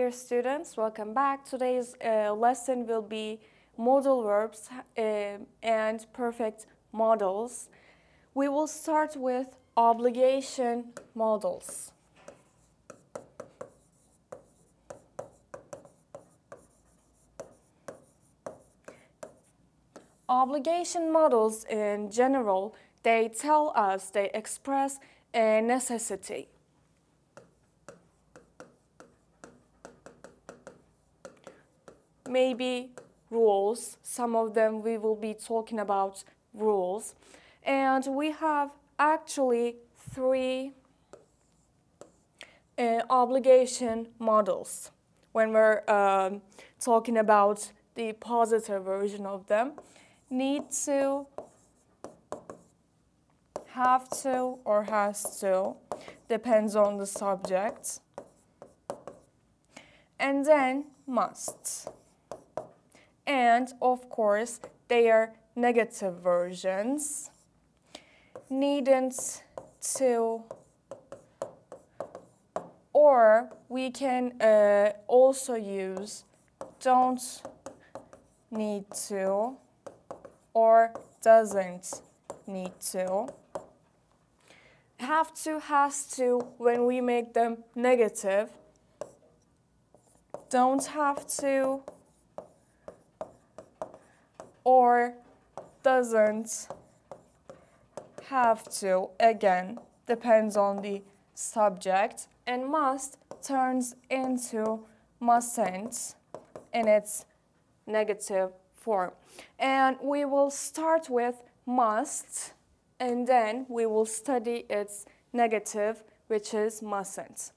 dear students, welcome back. Today's lesson will be modal verbs and perfect modals. We will start with obligation modals. Obligation modals in general, they tell us, they express a necessity. Maybe rules, some of them we will be talking about rules. And we have actually three obligation models when we're talking about the positive version of them. Need to, have to, or has to, depends on the subject. And then must. And of course, they are negative versions. Needn't to, or we can also use don't need to or doesn't need to. Have to, has to, when we make them negative. Don't have to or doesn't have to, again, depends on the subject. And must turns into mustn't in its negative form. And we will start with must, and then we will study its negative, which is mustn't.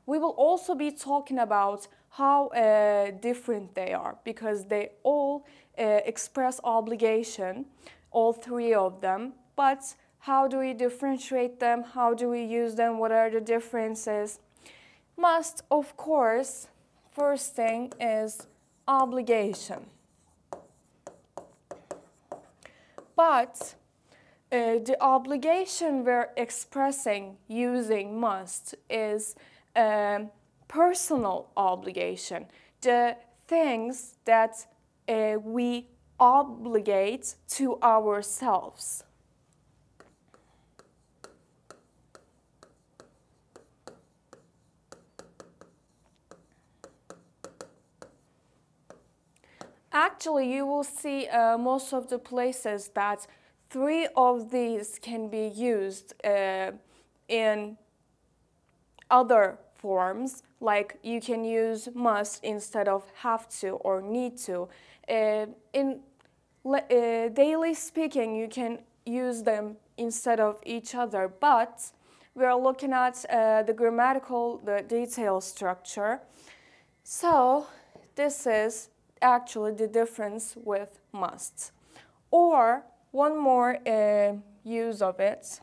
We will also be talking about how different they are, because they all express obligation, all three of them. But how do we differentiate them? How do we use them? What are the differences? Must, of course, first thing is obligation. But the obligation we're expressing using must is personal obligation, the things that we obligate to ourselves. Actually, you will see most of the places that three of these can be used in other forms, like you can use must instead of have to or need to. In daily speaking, you can use them instead of each other, but we are looking at the detail structure. So this is actually the difference with must. Or one more use of it,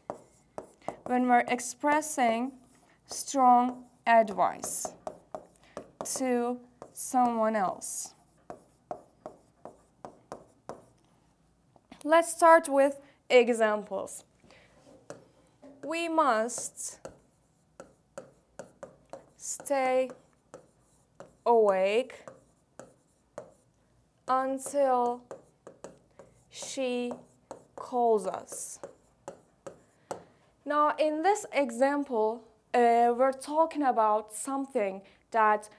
when we're expressing strong advice to someone else. Let's start with examples. We must stay awake until she calls us. Now, in this example, we're talking about something that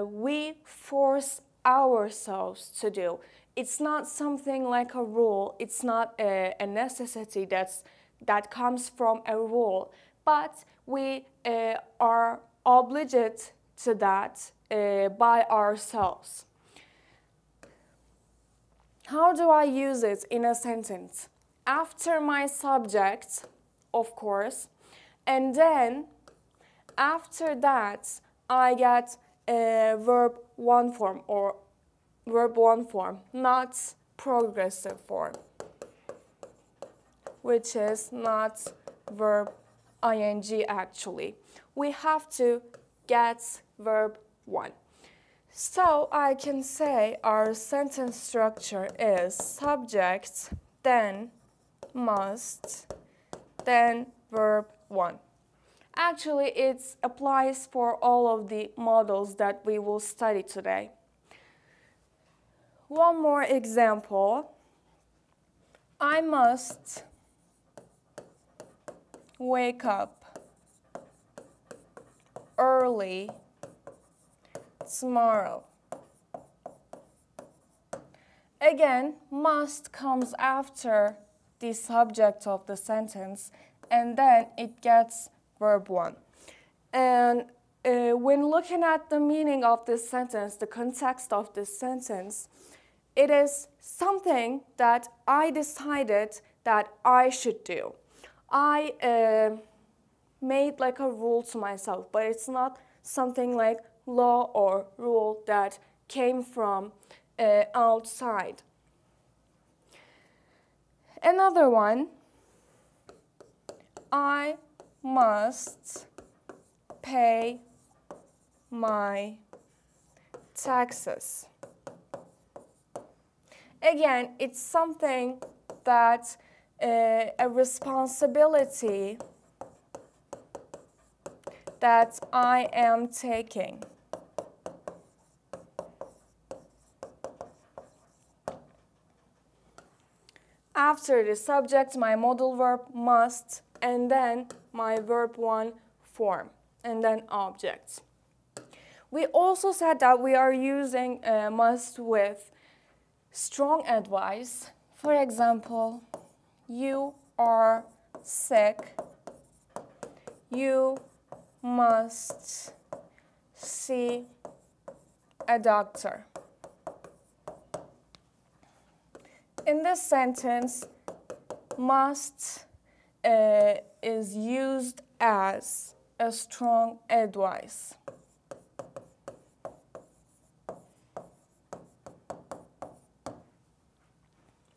we force ourselves to do. It's not something like a rule. It's not a necessity that comes from a rule, but we are obligated to that by ourselves. How do I use it in a sentence? After my subject, of course, and then after that, I get a verb one form or verb one form, not progressive form, which is not verb ing actually. We have to get verb one. So I can say our sentence structure is subject, then must, then verb one. Actually, it applies for all of the models that we will study today. One more example. I must wake up early tomorrow. Again, must comes after the subject of the sentence, and then it gets verb 1. And when looking at the meaning of this sentence, the context of this sentence, it is something that I decided that I should do. I made like a rule to myself, but it's not something like law or rule that came from outside. Another one, I must pay my taxes. Again, it's something that a responsibility that I am taking. After the subject, my modal verb must, and then my verb 1 form, and then objects. We also said that we are using must with strong advice. For example, you are sick. You must see a doctor. In this sentence, must is used as a strong advice.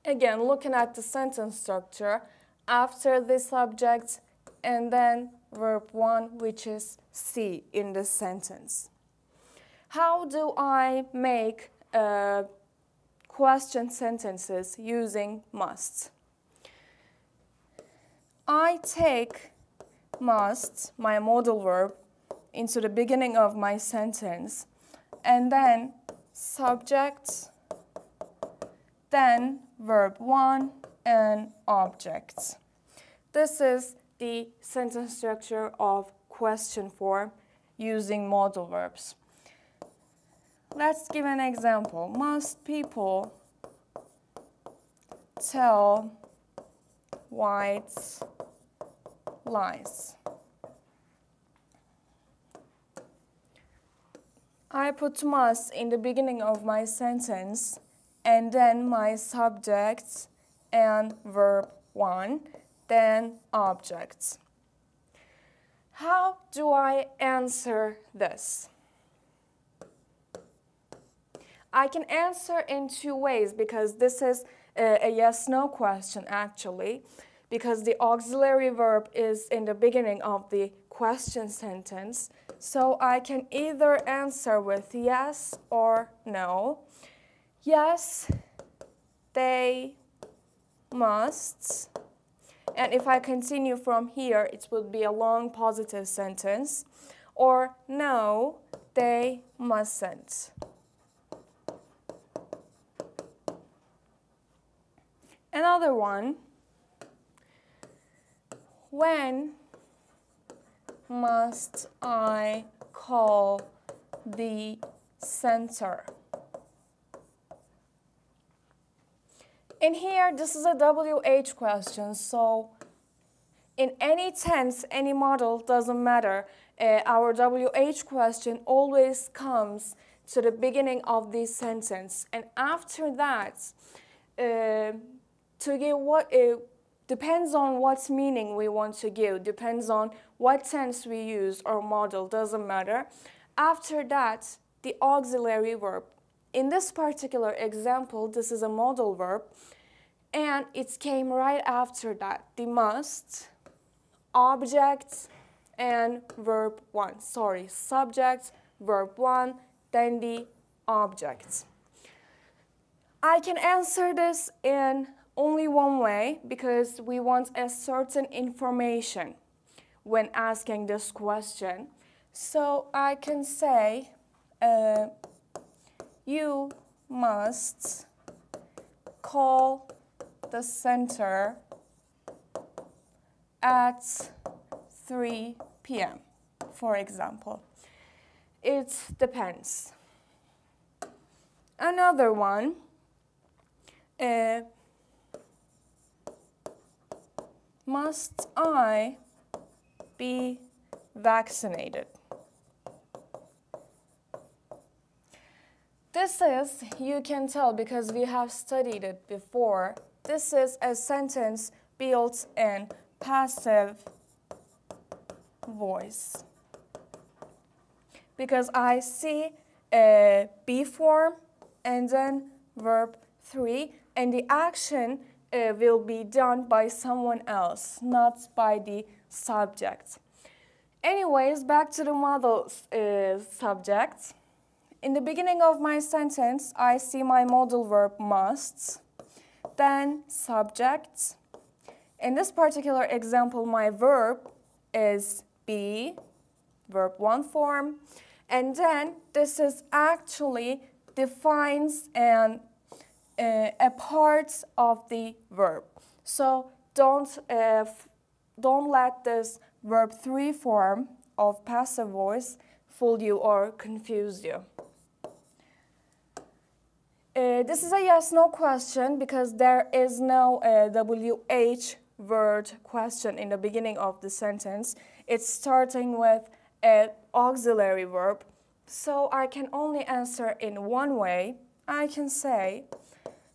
Again, looking at the sentence structure, after the subject and then verb 1, which is see in this sentence. How do I make question sentences using must? I take must, my modal verb, into the beginning of my sentence, and then subject, then verb 1 and objects. This is the sentence structure of question form using modal verbs. Let's give an example. Must people tell white lies? I put must in the beginning of my sentence and then my subject and verb 1, then objects. How do I answer this? I can answer in two ways because this is a yes-no question actually, because the auxiliary verb is in the beginning of the question sentence. So I can either answer with yes or no. Yes, they must. And if I continue from here, it would be a long positive sentence. Or no, they mustn't. Another one, when must I call the center? In here, this is a WH question, so in any tense, any model, doesn't matter. Our WH question always comes to the beginning of the sentence. And after that, to give what depends on what meaning we want to give, depends on what tense we use or model, doesn't matter. After that, the auxiliary verb. In this particular example, this is a modal verb, and it came right after that, the must, object, and verb 1. Sorry, subject, verb 1, then the object. I can answer this in only one way because we want a certain information. when asking this question. So I can say, you must call the center at 3 p.m., for example. It depends. Another one, must I be vaccinated? This is, you can tell because we have studied it before, this is a sentence built in passive voice. Because I see a be form and then verb 3, and the action will be done by someone else, not by the subject. Anyways, back to the model subject. In the beginning of my sentence, I see my modal verb must, then subject. In this particular example, my verb is be, verb 1 form, and then this is actually defines a part of the verb. So don't let this verb 3 form of passive voice fool you or confuse you. This is a yes/no question because there is no WH word question in the beginning of the sentence. It's starting with an auxiliary verb. So I can only answer in one way. I can say,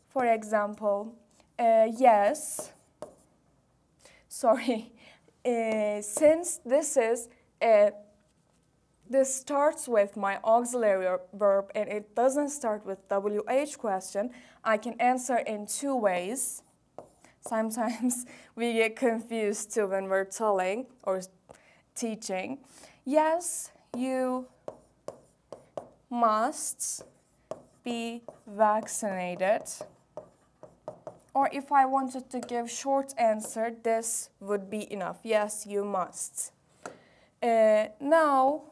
for example, yes. Sorry, since this starts with my auxiliary verb and it doesn't start with WH question, I can answer in two ways. Sometimes we get confused too when we're telling or teaching. Yes, you must be vaccinated. Or if I wanted to give short answer, this would be enough. Yes, you must. No,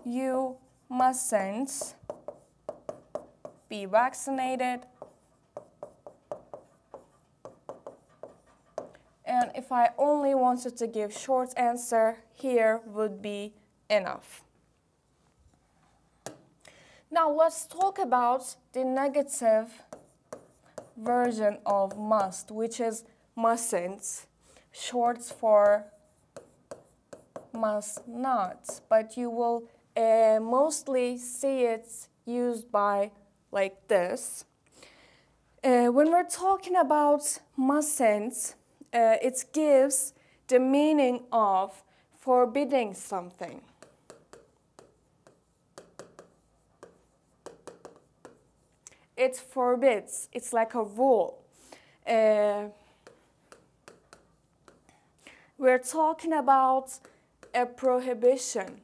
you mustn't be vaccinated. And if I only wanted to give short answer, here would be enough. Now let's talk about the negative version of must, which is mustn't, short for must not, but you will mostly see it used by like this. When we're talking about mustn't, it gives the meaning of forbidding something. It forbids, it's like a rule. We're talking about a prohibition.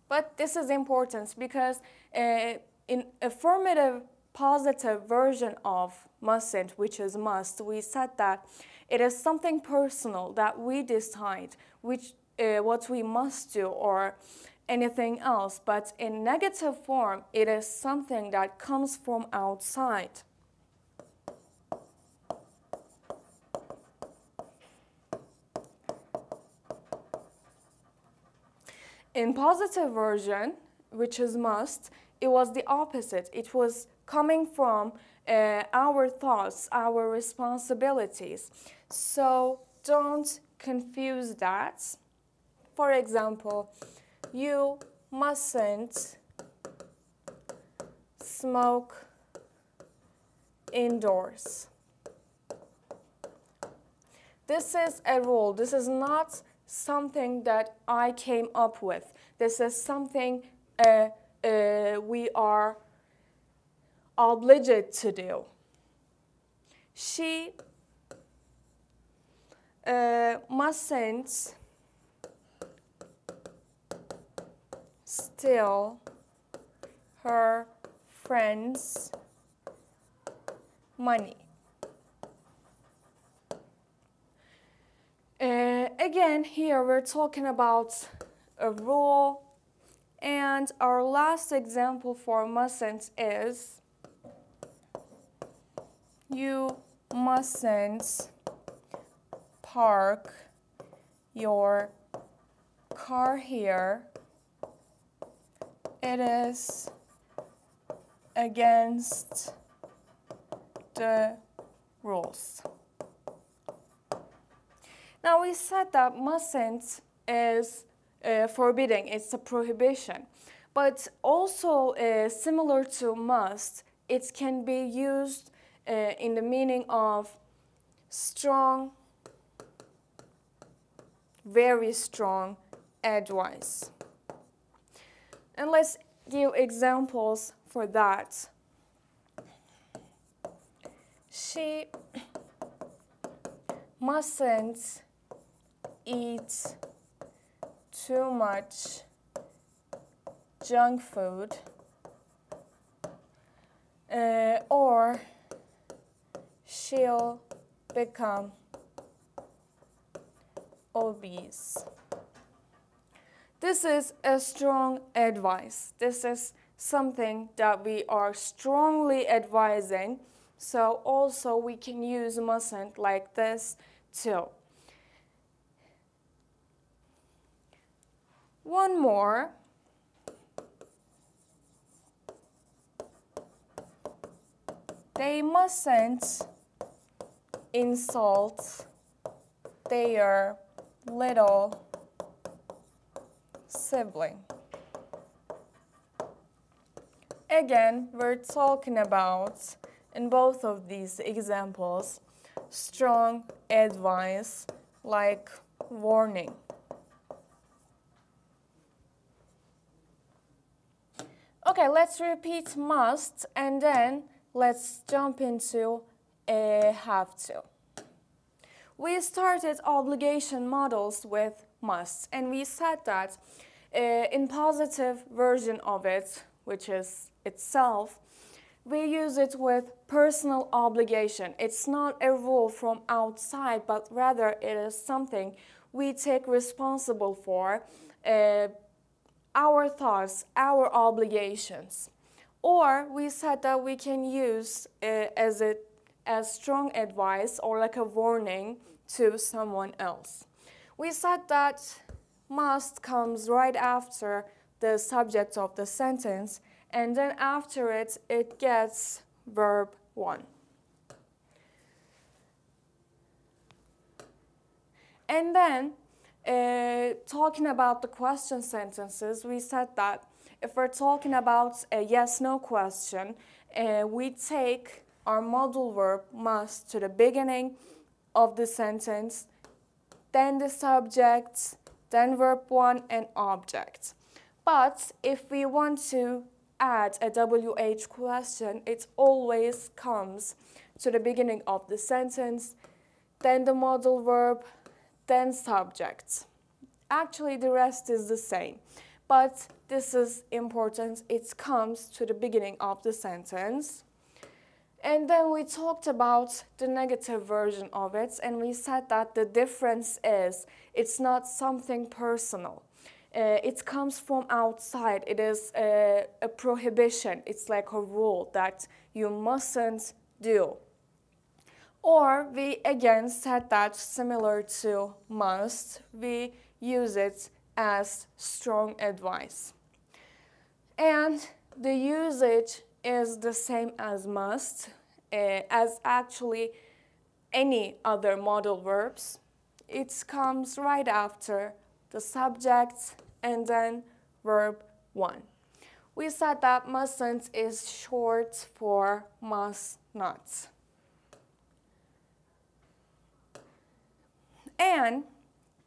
But this is important because in affirmative positive version of mustn't, which is must, we said that it is something personal that we decide what we must do or anything else. But in negative form, it is something that comes from outside. In positive version, which is must, it was the opposite. It was coming from our thoughts, our responsibilities. So don't confuse that. For example, you mustn't smoke indoors. This is a rule. This is not something that I came up with. This is something we are obliged to do. She mustn't steal her friend's money. Again, here we're talking about a rule, and our last example for mustn't is you mustn't park your car here. It is against the rules. Now we said that mustn't is forbidding, it's a prohibition. But also similar to must, it can be used in the meaning of strong, very strong advice. And let's give examples for that. She mustn't eat too much junk food, or she'll become obese. This is a strong advice. This is something that we are strongly advising. So also we can use mustn't like this too. One more. They mustn't insult their little sibling. Again, we're talking about, in both of these examples, strong advice like warning. Okay, let's repeat must and then let's jump into have to. We started obligation models with must, and we said that in positive version of it, which is itself, we use it with personal obligation. It's not a rule from outside, but rather it is something we take responsible for, our thoughts, our obligations. Or we said that we can use as strong advice or like a warning to someone else. We said that must comes right after the subject of the sentence, and then after it, it gets verb 1. And then, talking about the question sentences, we said that if we're talking about a yes-no question, we take our modal verb must to the beginning of the sentence, then the subject, then verb 1 and object. But if we want to add a WH question, it always comes to the beginning of the sentence, then the modal verb, then subject. Actually, the rest is the same, but this is important. It comes to the beginning of the sentence. And then we talked about the negative version of it, and we said that the difference is it's not something personal. It comes from outside. It is a prohibition. It's like a rule that you mustn't do. Or we again said that similar to must, we use it as strong advice. And the usage is the same as must, as actually any other modal verbs. It comes right after the subject and then verb 1. We said that mustn't is short for must not. And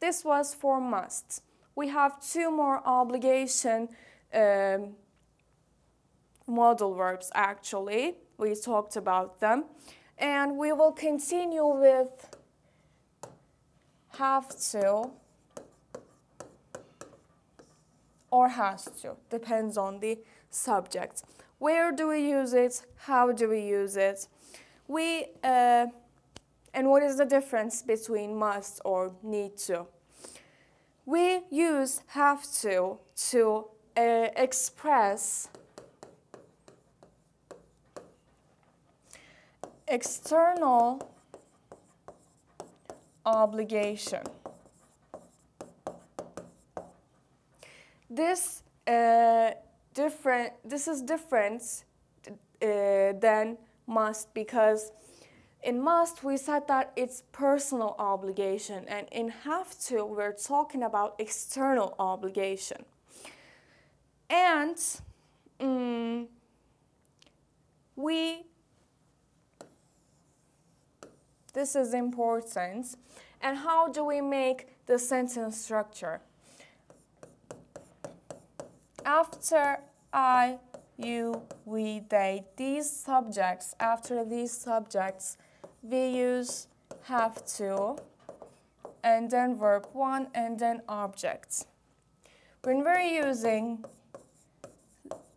this was for must. We have 2 more obligation modal verbs actually. We talked about them. And we will continue with have to or has to, depends on the subject. Where do we use it? How do we use it? We, And what is the difference between must or need to? We use have to express external obligation. This is different than must, because in must we said that it's personal obligation, and in have to we're talking about external obligation. And this is important. And how do we make the sentence structure? After I, you, we, they, these subjects, after these subjects, we use have to, and then verb 1, and then objects. When we're using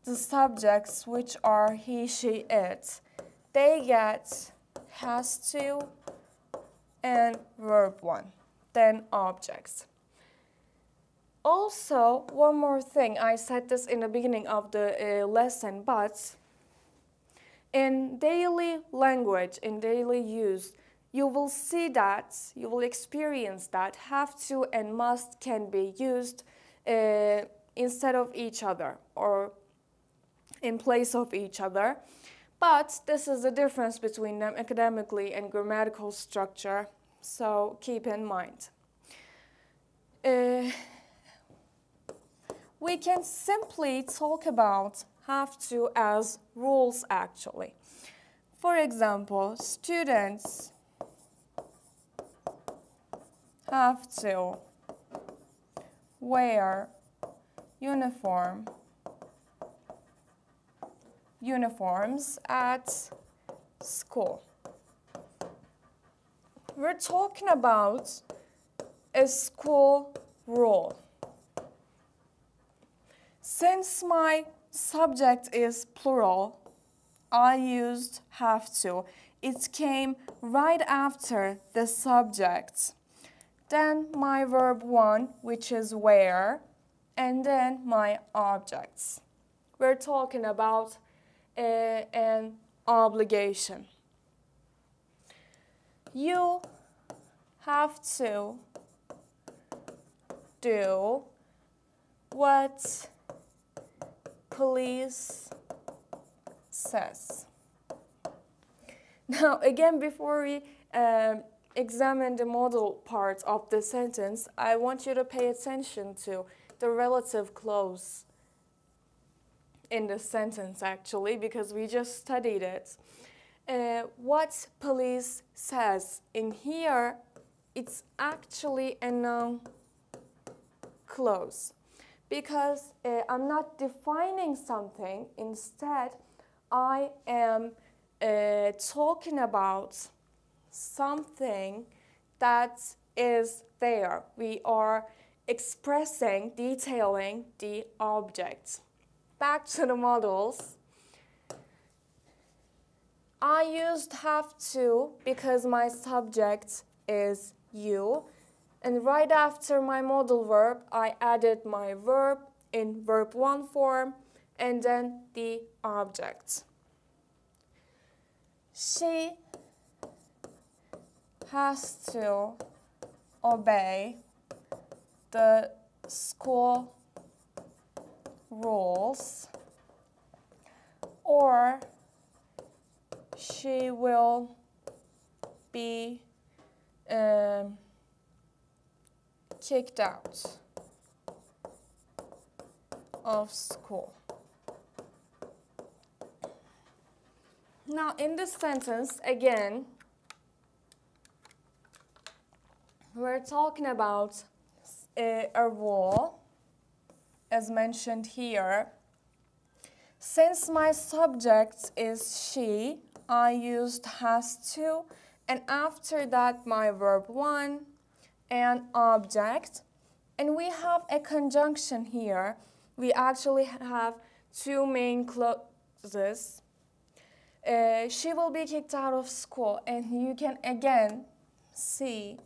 the subjects, which are he, she, it, they get has to and verb 1, then objects. Also, one more thing, I said this in the beginning of the lesson, but in daily language, in daily use, you will see that, you will experience that have to and must can be used instead of each other or in place of each other. But this is the difference between them academically and grammatical structure, so keep in mind. We can simply talk about have to as rules actually. For example, students have to wear uniforms at school. We're talking about a school rule. Since my subject is plural, I used have to. It came right after the subject. Then my verb 1, which is wear, and then my objects. We're talking about an obligation. You have to do what police says. Now, again, before we examine the modal part of the sentence, I want you to pay attention to the relative clause in the sentence, actually, because we just studied it. What police says in here, it's actually a noun clause, because I'm not defining something. Instead, I am talking about something that is there. We are expressing, detailing the object. Back to the modals. I used have to because my subject is you. And right after my modal verb, I added my verb in verb 1 form and then the object. She has to obey the school rules, or she will be kicked out of school. Now, in this sentence, again, we're talking about a rule, as mentioned here. Since my subject is she, I used has to, and after that my verb 1 and object. And we have a conjunction here. We actually have two main clauses. She will be kicked out of school, and you can again see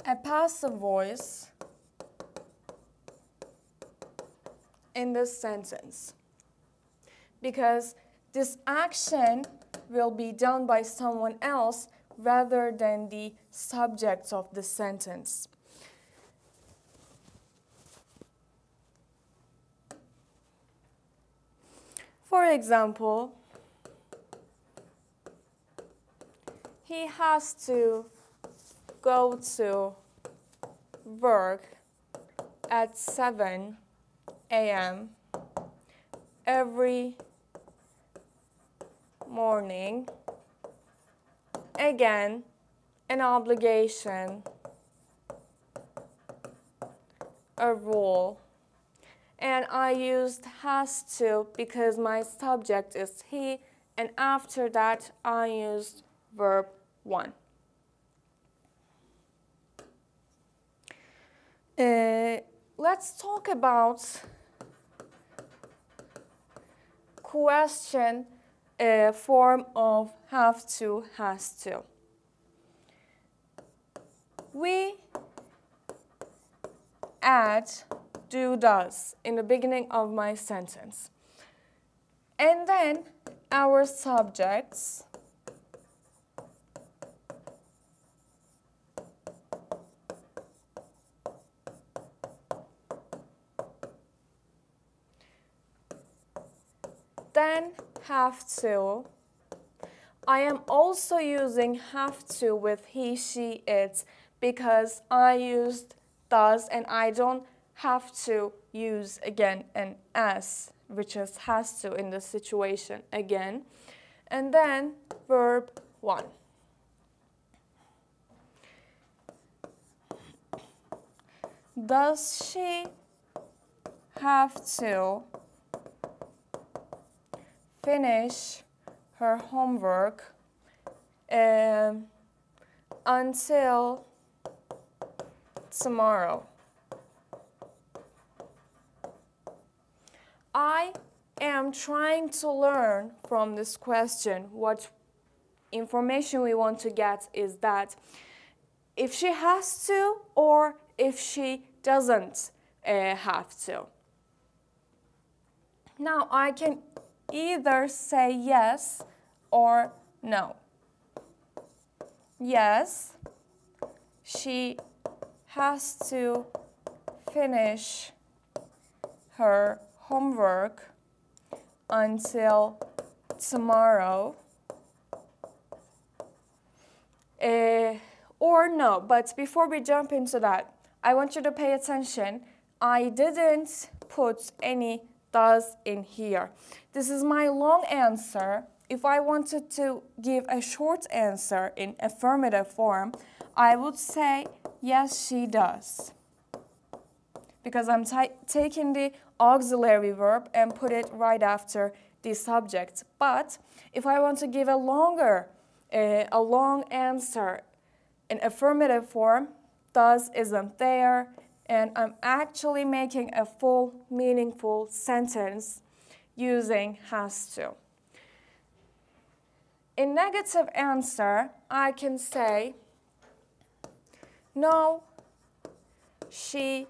a passive voice in this sentence, because this action will be done by someone else rather than the subject of the sentence. For example, he has to go to work at 7 a.m. every morning. Again, an obligation, a rule. And I used has to because my subject is he, and after that I used verb 1. Let's talk about question form of have to, has to. We add do, does in the beginning of my sentence. And then our subjects then have to. I am also using have to with he, she, it because I used does and I don't have to use again an as, which is has to in this situation again. And then verb 1. Does she have to finish her homework until tomorrow? I am trying to learn from this question. What information we want to get is that if she has to or if she doesn't have to. Now I can either say yes or no. Yes, she has to finish her homework until tomorrow. Or no, but before we jump into that, I want you to pay attention. I didn't put any does in here. This is my long answer. If I wanted to give a short answer in affirmative form, I would say, yes, she does. Because I'm taking the auxiliary verb and put it right after the subject. But if I want to give a long answer in affirmative form, does isn't there, and I'm actually making a full, meaningful sentence using has to. In negative answer, I can say, no, she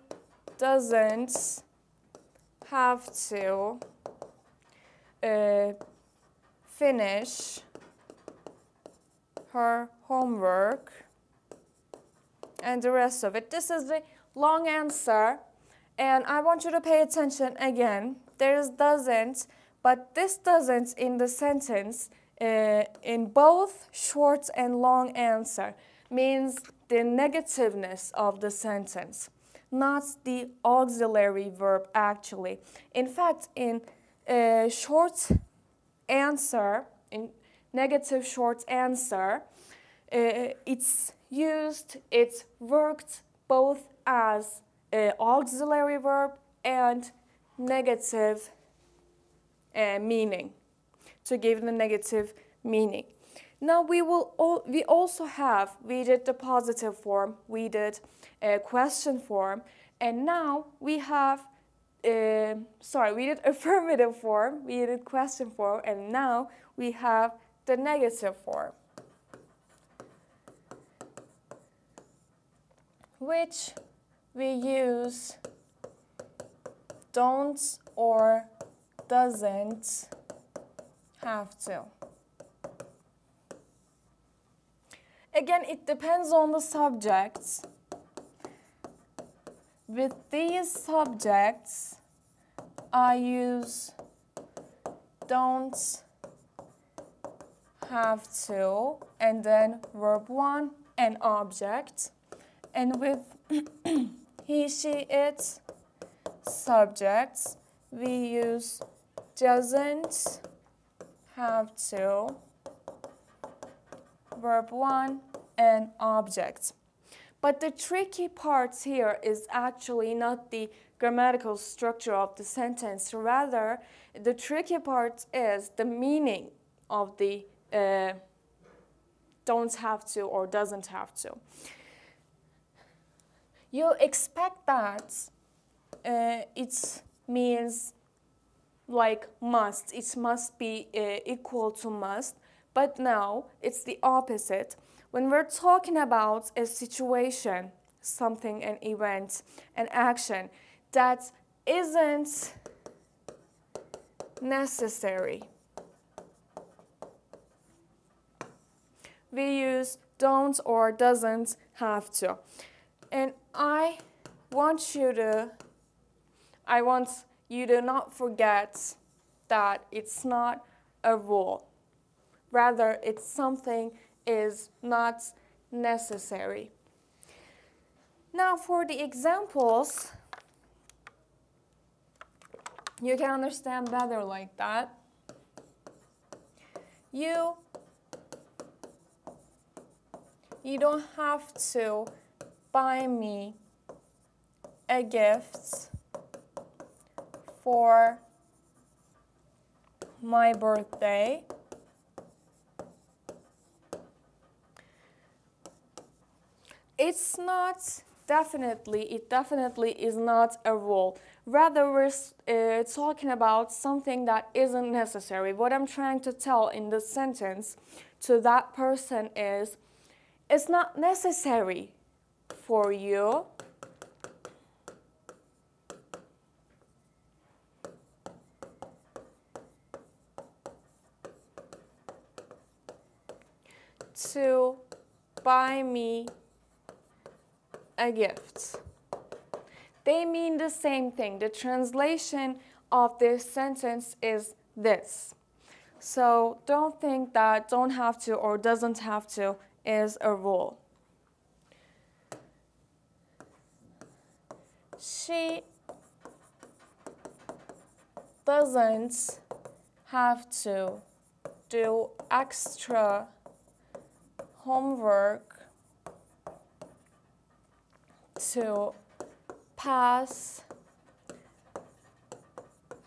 doesn't have to finish her homework and the rest of it. This is the long answer, and I want you to pay attention again. There's doesn't, but this doesn't in the sentence in both short and long answer means the negativeness of the sentence, not the auxiliary verb actually. In fact, in short answer, in negative short answer, it's worked both as auxiliary verb and negative meaning, to give the negative meaning. Now we did the positive form, we did a question form, and now we have we did affirmative form, we did question form, and now we have the negative form, which we use don't or doesn't have to. Again, it depends on the subjects. With these subjects, I use don't have to, and then verb 1 and object. And with he, she, it subjects, we use doesn't have to, verb 1 and object. But the tricky part here is actually not the grammatical structure of the sentence. Rather, the tricky part is the meaning of the don't have to or doesn't have to. You expect that it means like must. It must be equal to must. But now it's the opposite. When we're talking about a situation, something, an event, an action that isn't necessary, we use don't or doesn't have to. And I want you to not forget that it's not a rule. Rather, it's something is not necessary. Now for the examples, you can understand better like that. You don't have to buy me a gift for my birthday. It definitely is not a rule. Rather, we're talking about something that isn't necessary. What I'm trying to tell in this sentence to that person is, it's not necessary for you to buy me a gift. They mean the same thing. The translation of this sentence is this. So don't think that don't have to or doesn't have to is a rule. She doesn't have to do extra homework to pass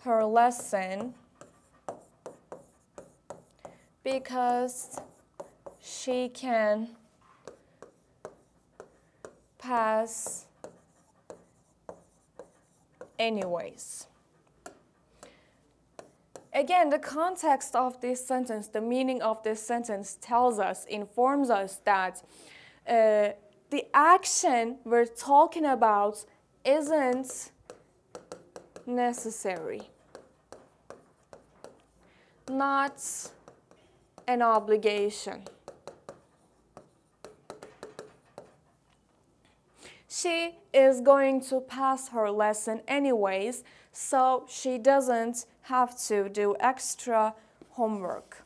her lesson because she can pass anyways. Again, the context of this sentence, the meaning of this sentence tells us, informs us that the action we're talking about isn't necessary, not an obligation. She is going to pass her lesson anyways, so she doesn't have to do extra homework.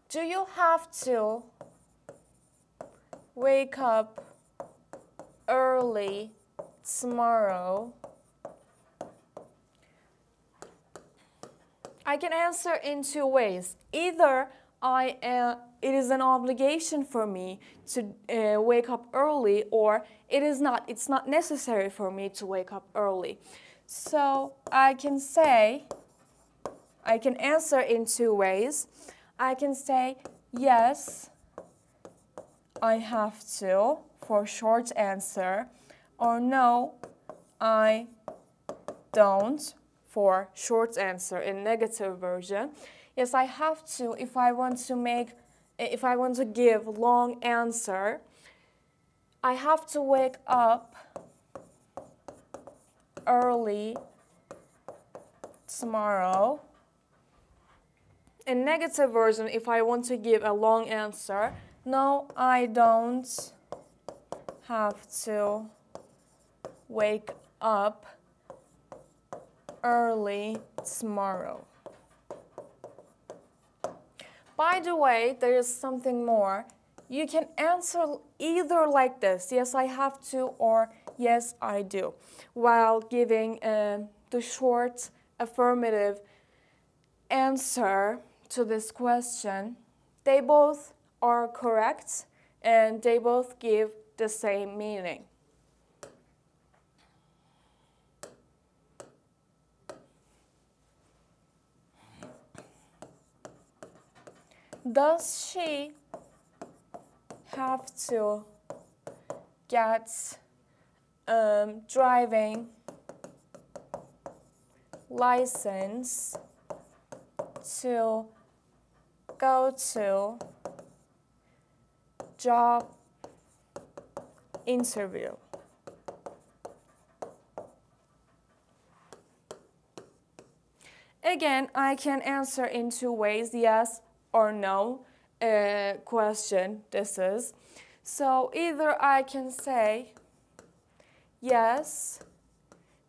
Do you have to wake up early tomorrow? I can answer in two ways. Either it is an obligation for me to wake up early, or it's not necessary for me to wake up early. So I can say I can answer in two ways. I can say, yes, I have to, for short answer, or no, I don't, for short answer in negative version. Yes, I have to if I want to give long answer. I have to wake up early tomorrow. In negative version, if I want to give a long answer, no, I don't have to wake up early tomorrow. By the way, there is something more. You can answer either like this, yes, I have to, or yes, I do, while giving the short affirmative answer to this question. They both are correct and they both give the same meaning. Does she have to get driving license to go to job interview? Again, I can answer in two ways, yes or no question this is. So either I can say, yes,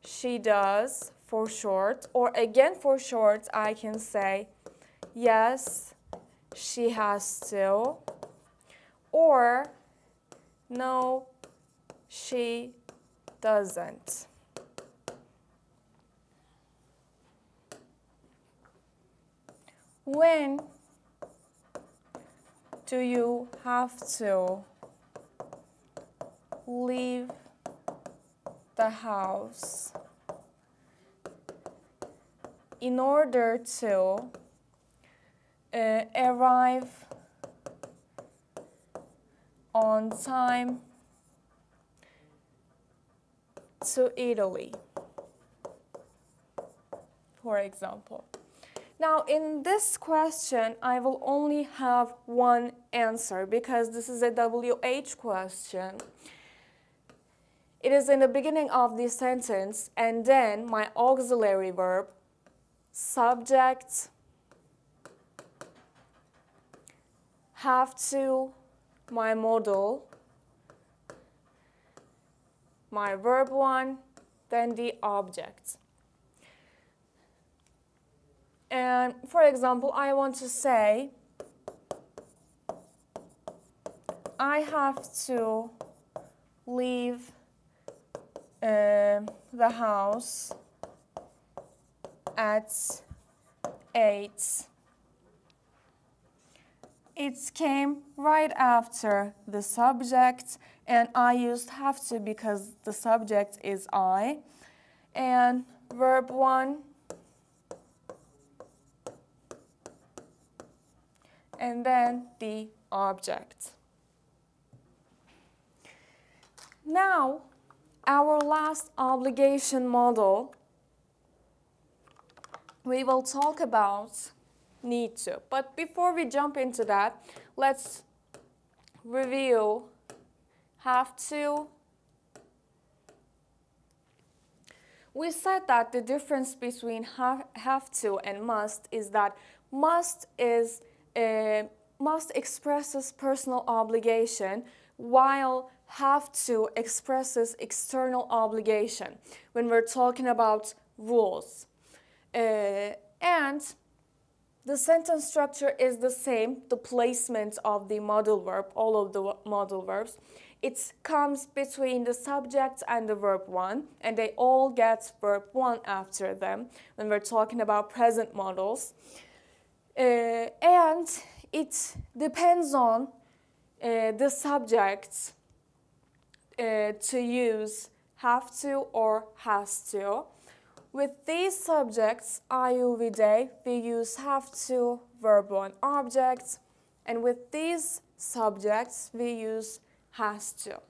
she does, for short, or again for short, I can say, yes, she has to, or no, she doesn't. When do you have to leave the house in order to arrive on time to Italy, for example? Now, in this question, I will only have one answer because this is a WH question. It is in the beginning of the sentence, and then my auxiliary verb, subject, have to, my modal, my verb one, then the object. And for example, I want to say, I have to leave the house at 8. It came right after the subject, and I used have to because the subject is I. And verb one, and then the object. Now, our last obligation model, we will talk about need to. But before we jump into that, let's review have to. We said that the difference between have to and must is that must expresses personal obligation, while have to expresses external obligation when we're talking about rules. And the sentence structure is the same, the placement of the modal verb, all of the modal verbs. It comes between the subject and the verb one, and they all get verb one after them when we're talking about present modals. And it depends on the subject to use have to or has to, With these subjects, I, you, we, they, we use have to, verb 1, object. And with these subjects, we use has to.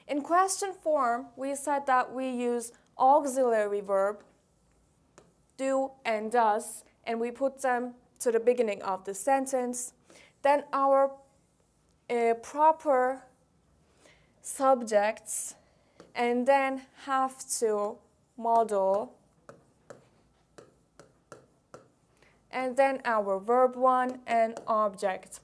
In question form, we said that we use auxiliary verb, do and does, and we put them to the beginning of the sentence. Then our proper subjects, and then have to, model, and then our verb 1 and object.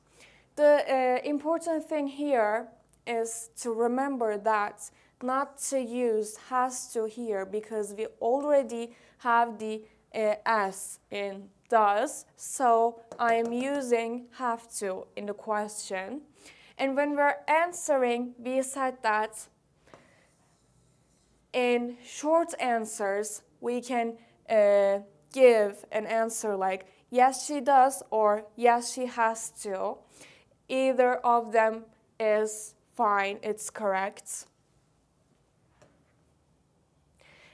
The important thing here is to remember that not to use has to here because we already have the S in does, so I am using have to in the question. And when we're answering, we said that in short answers, we can give an answer like yes, she does or yes, she has to. Either of them is fine, it's correct.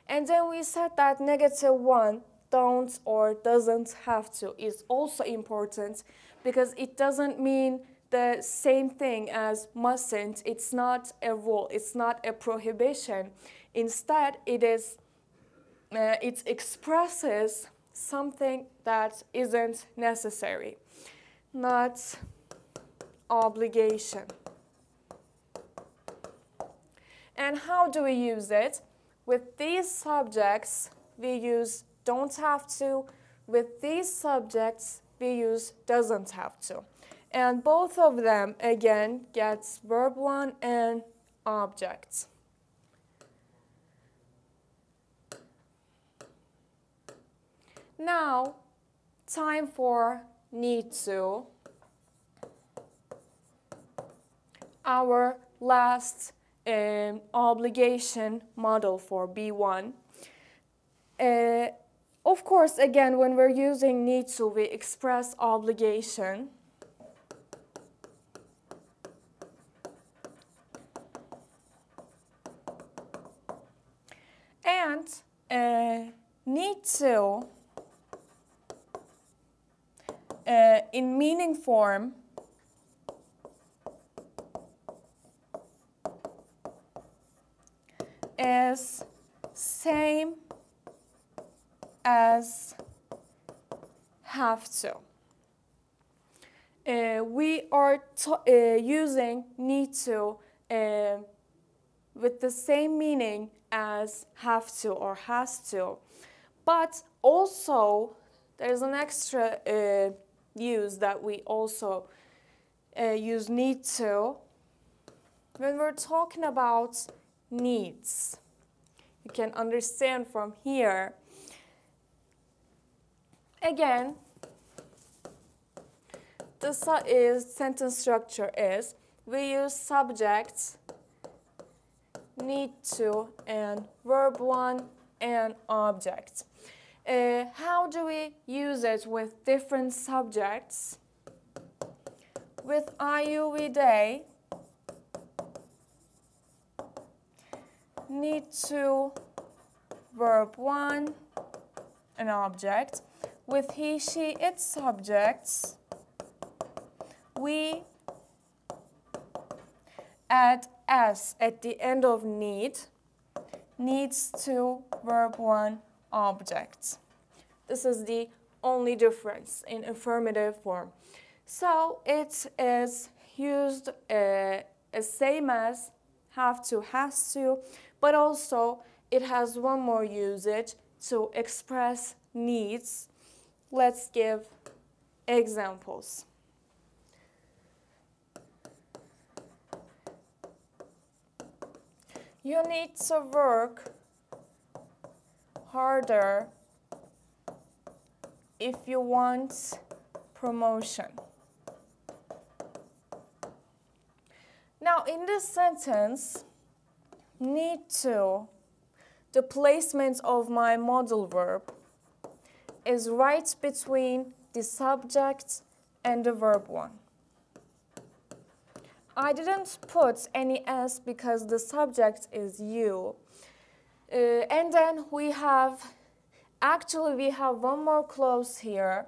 And then we said that -1, don't or doesn't have to, is also important because it doesn't mean the same thing as mustn't. It's not a rule, it's not a prohibition. Instead, it expresses something that isn't necessary, not obligation. And how do we use it? With these subjects, we use don't have to. With these subjects, we use doesn't have to. And both of them, again, gets verb 1 and object. Now, time for need to. Our last obligation model for B1. Of course, again, when we're using need to, we express obligation. And need to, in meaning form, is same as have to. We are using need to with the same meaning as have to or has to. But also, there's an extra use that we also use need to when we're talking about needs. You can understand from here. Again, the sentence structure is we use subjects, need to, and verb 1 and object. How do we use it with different subjects? With I, you, we, they, need to, verb 1, an object. With he, she, it subjects, we add s at the end of need, needs to, verb 1, object. This is the only difference in affirmative form. So it is used same as have to, has to, but also it has one more usage to express needs. Let's give examples. You need to work harder if you want promotion. Now, in this sentence, need to, the placement of my modal verb is right between the subject and the verb 1. I didn't put any S because the subject is you. And then we have one more clause here,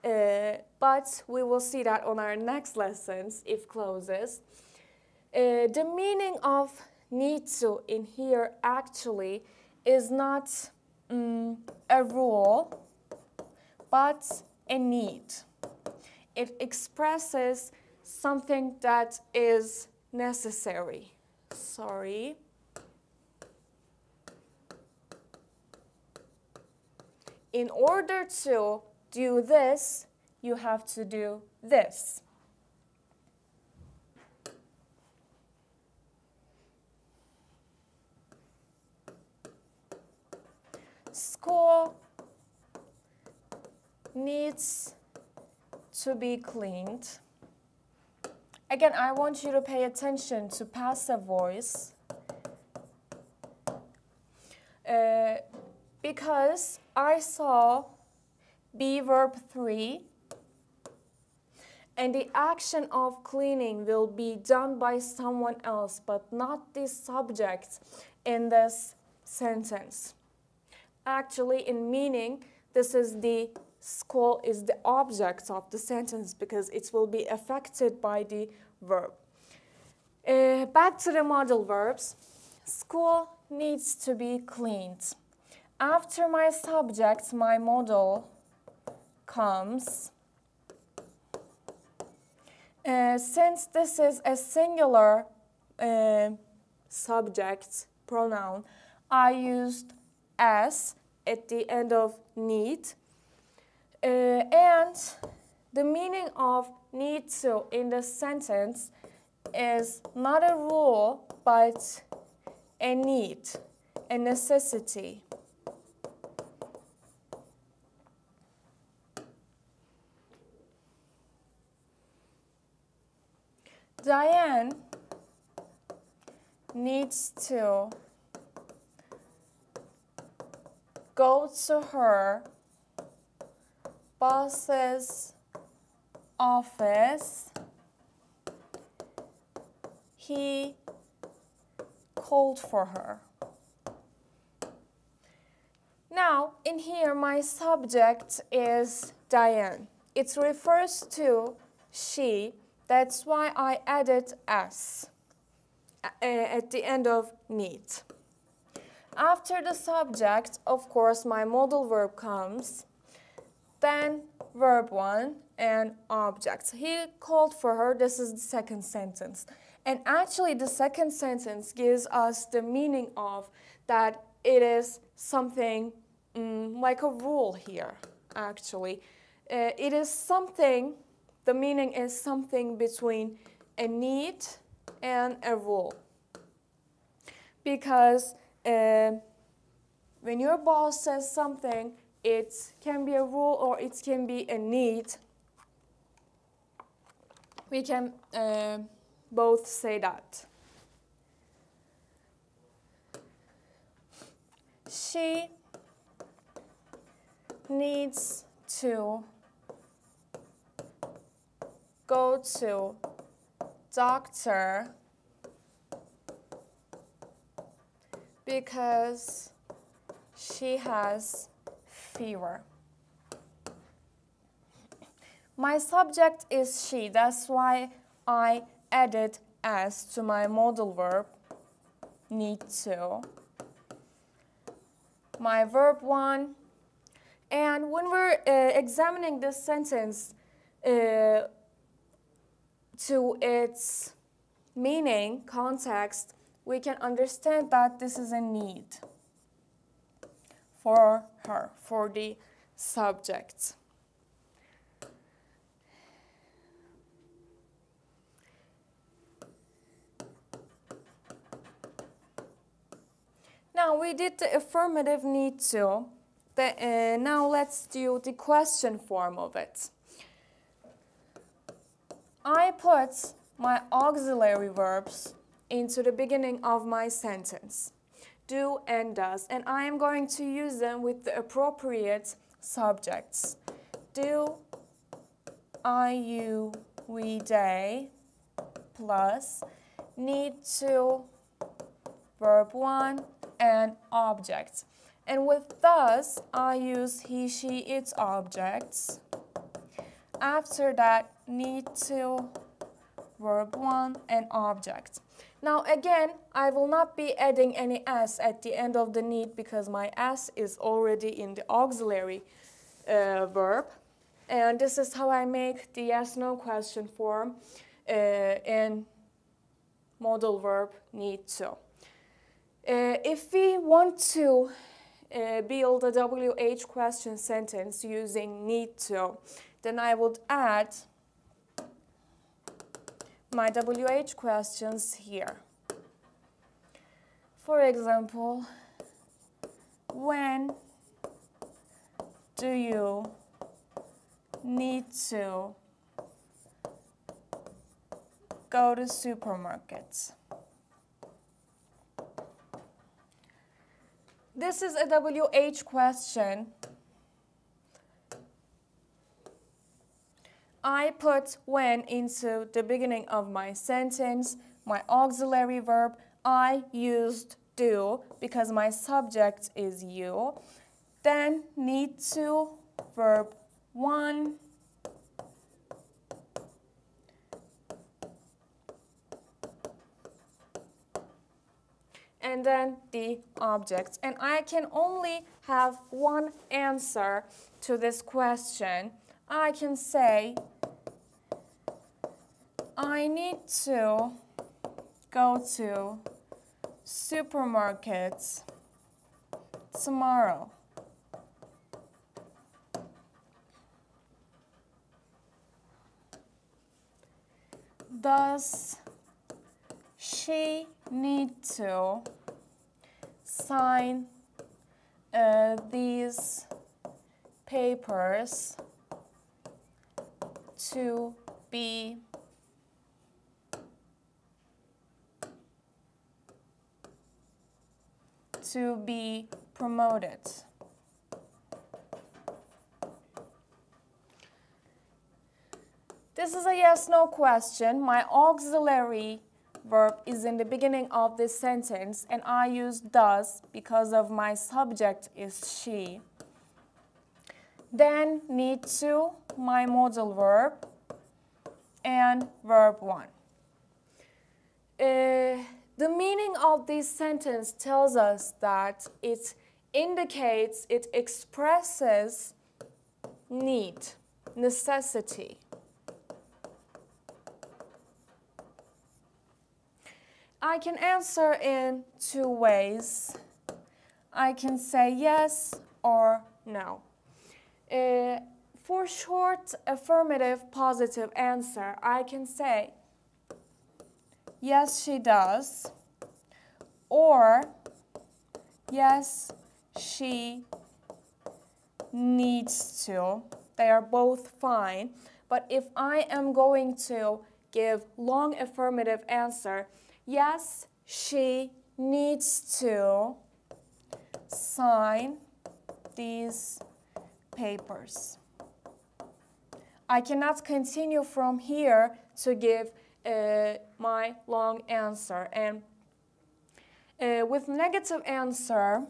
but we will see that on our next lessons, if clauses. The meaning of need to in here actually is not a rule, but a need. It expresses something that is necessary. Sorry. In order to do this, you have to do this. School needs to be cleaned. Again, I want you to pay attention to passive voice because I saw be verb 3 and the action of cleaning will be done by someone else but not the subject in this sentence. Actually, in meaning, this is the school is the object of the sentence because it will be affected by the verb. Back to the modal verbs. School needs to be cleaned. After my subject, my modal comes. Since this is a singular subject pronoun, I used as at the end of need. And the meaning of need to in the sentence is not a rule, but a need, a necessity. Diane needs to go to her boss's office. He called for her. Now, in here, my subject is Diane. It refers to she. That's why I added S at the end of need. After the subject, of course, my modal verb comes. Then verb 1 and object. He called for her. This is the second sentence. And actually, the second sentence gives us the meaning of that it is something like a rule here, actually. It is something, the meaning is something between a need and a rule. Because when your boss says something, it can be a rule or it can be a need. We can both say that. She needs to go to doctor because she has fever. My subject is she. That's why I added S to my modal verb, need to. My verb 1. And when we're examining this sentence to its meaning, context, we can understand that this is a need for her, for the subject. Now we did the affirmative need to. Now let's do the question form of it. I put my auxiliary verbs into the beginning of my sentence, do and does, and I am going to use them with the appropriate subjects. Do, I, you, we, they, plus need to, verb 1, and object. And with thus, I use he, she, its objects. After that, need to, verb 1, and object. Now again, I will not be adding any s at the end of the need because my s is already in the auxiliary verb. And this is how I make the yes-no question form in modal verb need to. If we want to build a WH question sentence using need to, then I would add my WH questions here. For example, when do you need to go to supermarkets? This is a WH question. I put when into the beginning of my sentence, my auxiliary verb. I used do because my subject is you. Then need to, verb 1. And then the object. And I can only have one answer to this question. I can say, I need to go to supermarkets tomorrow. Does she need to sign these papers to be promoted? This is a yes-no question. My auxiliary verb is in the beginning of this sentence, and I use does because of my subject is she. Then need to, my modal verb, and verb 1. The meaning of this sentence tells us that it indicates, it expresses need, necessity. I can answer in two ways. I can say yes or no. For short affirmative positive answer, I can say yes, she does, or yes, she needs to. They are both fine. But if I am going to give long affirmative answer, yes, she needs to sign these papers. I cannot continue from here to give my long answer. And with negative answer,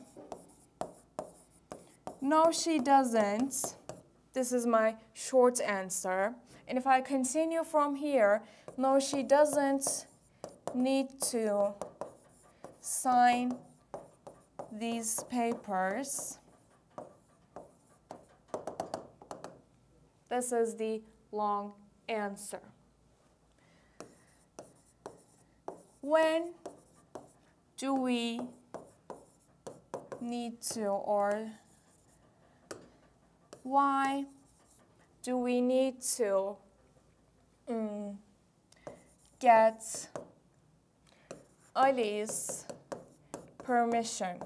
no, she doesn't. This is my short answer. And if I continue from here, no, she doesn't need to sign these papers. This is the long answer. When do we need to, or why do we need to get Ali's permission?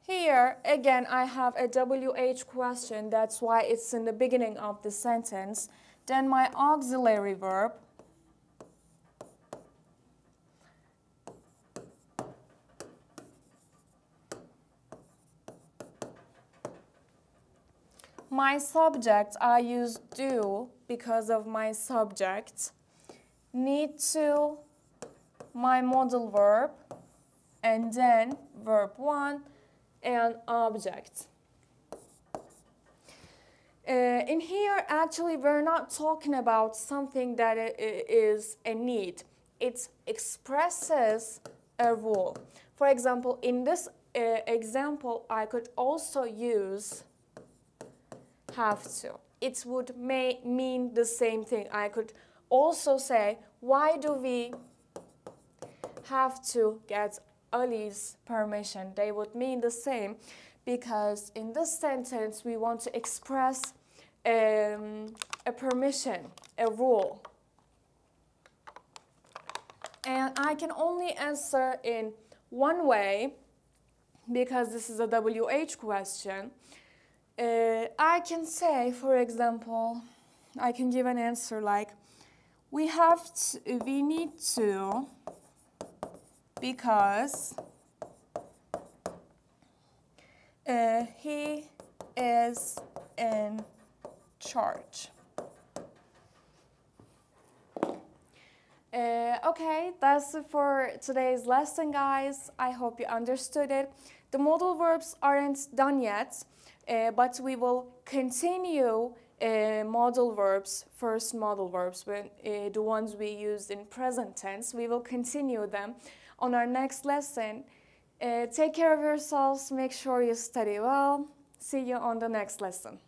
Here, again, I have a WH question. That's why it's in the beginning of the sentence. Then my auxiliary verb. my subject, I use do because of my subject. Need to, my modal verb, and then verb 1 and object. In here, actually, we're not talking about something that is a need. It expresses a rule. For example, in this example, I could also use have to. It would mean the same thing. I could also say, why do we have to get Ali's permission? They would mean the same, because in this sentence we want to express a permission, a rule. And I can only answer in one way, because this is a WH question. I can say, for example, I can give an answer like, we need to, because he is in charge. Okay, that's it for today's lesson, guys. I hope you understood it. The modal verbs aren't done yet, but we will continue modal verbs, first modal verbs, the ones we used in present tense. We will continue them on our next lesson. Take care of yourselves. Make sure you study well. See you on the next lesson.